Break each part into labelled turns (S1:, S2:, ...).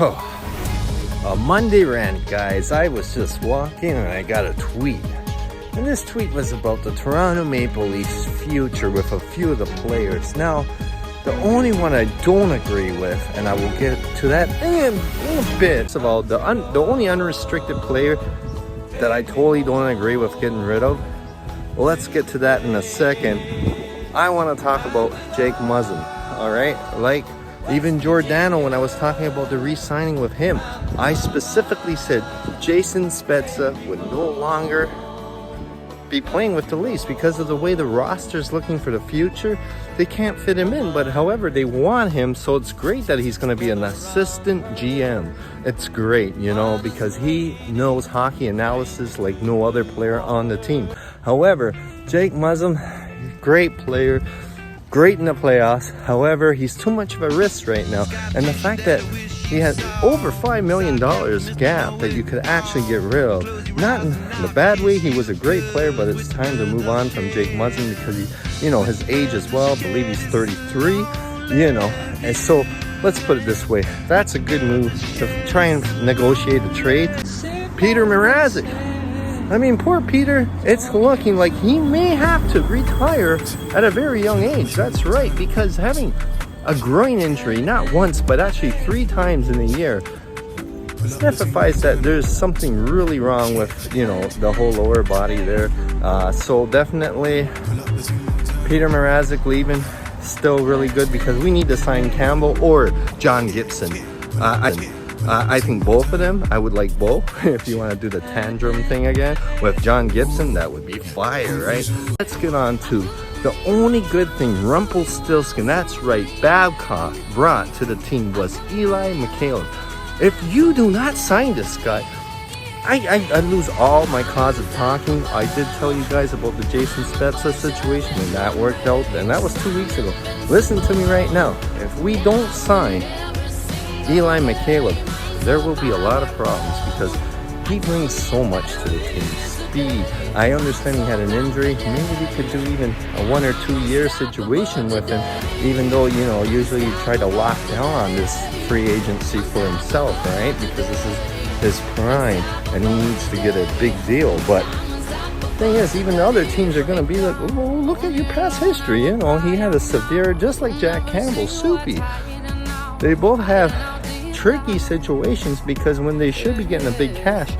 S1: A Monday rant, guys. I was just walking and I got a tweet. And this tweet was about the Toronto Maple Leafs future with a few of the players. Now, the only one I don't agree with, and I will get to that in a bit. First of all, the only unrestricted player that I totally don't agree with getting rid of, well, let's get to that in a second. I want to talk about Jake Muzzin, all right? Like, even Giordano, when I was talking about the re-signing with him, I specifically said Jason Spezza would no longer be playing with the Leafs because of the way the roster's looking for the future. They can't fit him in, but however, they want him, so it's great that he's going to be an assistant GM. It's great, you know, because he knows hockey analysis like no other player on the team. However, Jake Muzzin, great player, great in the playoffs. However, he's too much of a risk right now. And the fact that he has over $5 million gap that you could actually get rid of. Not in the bad way, he was a great player, but it's time to move on from Jake Muzzin because he, you know, his age as well. I believe he's 33, you know. And so let's put it this way. That's a good move to try and negotiate a trade. Peter Mrazek. I mean, poor Peter, it's looking like he may have to retire at a very young age. That's right, because having a groin injury, not once, but actually 3 times in a year, signifies that there's something really wrong with, you know, the whole lower body there. So definitely, Peter Mrazek leaving, still really good because we need to sign Campbell or John Gibson. I think both of them, I would like both. If you want to do the tantrum thing again with John Gibson, that would be fire, right? Let's get on to the only good thing Rumpelstiltskin, that's right, Babcock brought to the team was Eli McCallum. If you do not sign this guy, I lose all my cause of talking. I did tell you guys about the Jason Spezza situation and that worked out, and that was 2 weeks ago. Listen to me right now. If we don't sign Eli McCallum, there will be a lot of problems because he brings so much to the team. Speed. I understand he had an injury. Maybe we could do even a 1 or 2 year situation with him, even though, you know, usually you try to lock down on this free agency for himself, right? Because this is his prime and he needs to get a big deal. But the thing is, even the other teams are going to be like, oh, look at your past history. You know, he had a severe, just like Jack Campbell, Soupy. They both have tricky situations because when they should be getting a big cash,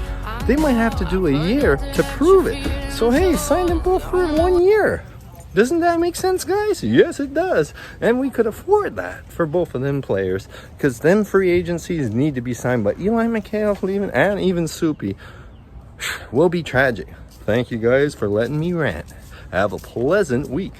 S1: they might have to do a year to prove it. So hey, sign them both for 1 year. Doesn't that make sense, guys? Yes, it does. And we could afford that for both of them players because them free agencies need to be signed. But Eli McCallum leaving and even Soupy will be tragic. Thank you guys for letting me rant. Have a pleasant week.